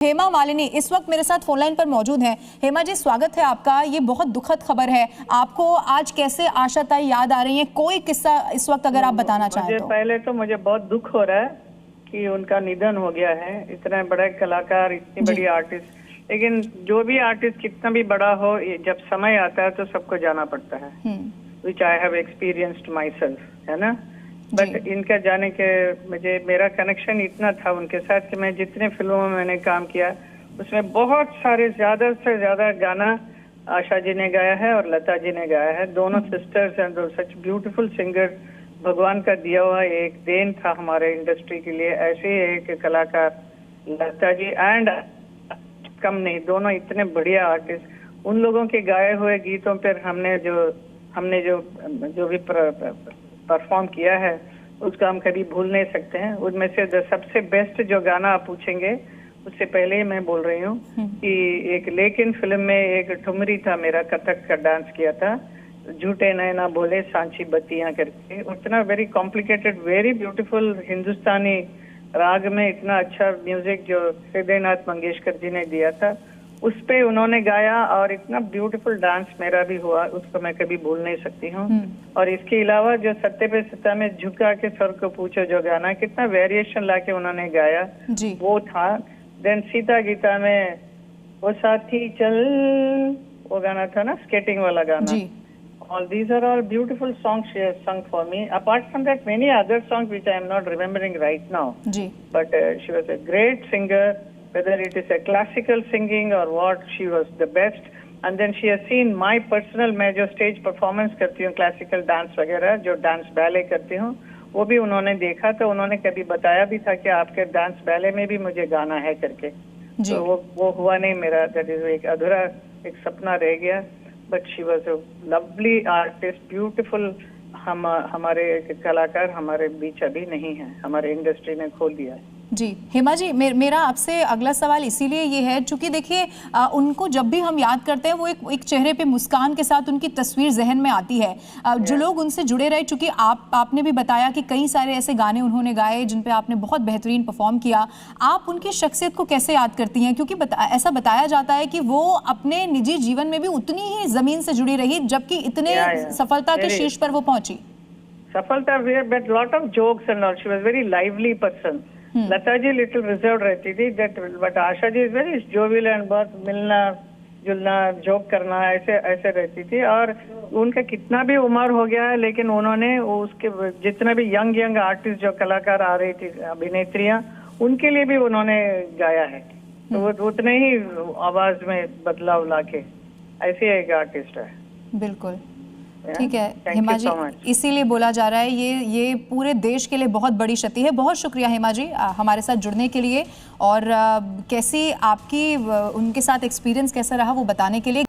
हेमा मालिनी इस वक्त मेरे साथ फोनलाइन पर मौजूद हैं। हेमा जी, स्वागत है आपका। ये बहुत दुखद खबर है, आपको आज कैसे आशा ताई याद आ रही है? कोई किस्सा इस वक्त अगर आप बताना चाहें तो। पहले तो मुझे बहुत दुख हो रहा है कि उनका निधन हो गया है। इतना बड़ा कलाकार, इतनी बड़ी आर्टिस्ट। लेकिन जो भी आर्टिस्ट कितना भी बड़ा हो, जब समय आता है तो सबको जाना पड़ता है, which I have experienced myself, है ना। बट इनका जाने के मेरा कनेक्शन इतना था उनके साथ कि मैं जितने फिल्मों में मैंने काम किया उसमें बहुत सारे ज्यादा से ज्यादा गाना आशा जी ने गाया है और लता जी ने गाया है। दोनों sisters and such beautiful singer. भगवान का दिया हुआ एक देन था हमारे इंडस्ट्री के लिए। ऐसे एक कलाकार लता जी एंड कम नहीं, दोनों इतने बढ़िया आर्टिस्ट। उन लोगों के गाए हुए गीतों पर हमने जो भी परफॉर्म किया है उसको हम कभी भूल नहीं सकते हैं। उनमें से सबसे बेस्ट जो गाना आप पूछेंगे उससे पहले ही मैं बोल रही हूँ कि एक लेकिन फिल्म में एक ठुमरी था, मेरा कथक का डांस किया था, झूठे नैना बोले सांची बत्तियां करके। उतना वेरी कॉम्प्लिकेटेड, वेरी ब्यूटीफुल हिंदुस्तानी राग में इतना अच्छा म्यूजिक जो हृदयनाथ मंगेशकर जी ने दिया था, उस पे उन्होंने गाया और इतना ब्यूटीफुल डांस मेरा भी हुआ, उसको मैं कभी भूल नहीं सकती हूँ। और इसके अलावा जो सत्ते पे सत्ता में झुका के स्वर को पूछो जो गाना, कितना वेरिएशन लाके उन्होंने गाया वो था। देन सीता गीता में वो साथी चल, वो गाना था ना, स्केटिंग वाला गाना। All these are all beautiful songs she has sung for me. Apart from that, many other songs which I am not remembering right now. But she was a great singer. Whether it is a classical singing or what, she was the best. And then she has seen my personal, मैं जो stage performance करती हूँ classical dance वगैरह, जो dance ballet करती हूँ, वो भी उन्होंने देखा। तो उन्होंने कभी बताया भी था कि आपके dance ballet में भी मुझे गाना है करके। तो वो हुआ नहीं मेरा, that is एक अधूरा एक सपना रह गया। But she was a lovely artist, beautiful। हमारे कलाकार हमारे बीच अभी नहीं है, हमारे इंडस्ट्री ने खोल दिया है। जी हेमा जी, मेरा आपसे अगला सवाल इसीलिए ये है क्योंकि देखिए उनको जब भी हम याद करते हैं वो एक चेहरे पे मुस्कान के साथ उनकी तस्वीर जहन में आती है। जो लोग उनसे जुड़े रहे, चूंकि आपने भी बताया कि कई सारे ऐसे गाने उन्होंने गाए जिन पे आपने बहुत बेहतरीन परफॉर्म किया, आप उनकी शख्सियत को कैसे याद करती हैं? क्योंकि ऐसा बताया जाता है कि वो अपने निजी जीवन में भी उतनी ही जमीन से जुड़ी रही, जबकि इतने सफलता के शीर्ष पर वो पहुंची। सफलता, but lot of jokes and all, she was very lively person. Lata ji little reserve रहती थी, but Asha ji is very jovial and बहुत मिलना जुलना, जोक करना, ऐसे रहती थी। और उनका कितना भी उम्र हो गया है, लेकिन उन्होंने उसके जितने भी यंग आर्टिस्ट जो कलाकार आ रही थी, अभिनेत्रियां, उनके लिए भी उन्होंने गाया है। तो वो उतने ही आवाज में बदलाव लाके ऐसे एक आर्टिस्ट है। बिल्कुल ठीक है हेमा जी, इसीलिए बोला जा रहा है ये पूरे देश के लिए बहुत बड़ी क्षति है। बहुत शुक्रिया हेमा जी हमारे साथ जुड़ने के लिए और कैसी आपकी उनके साथ एक्सपीरियंस कैसा रहा वो बताने के लिए।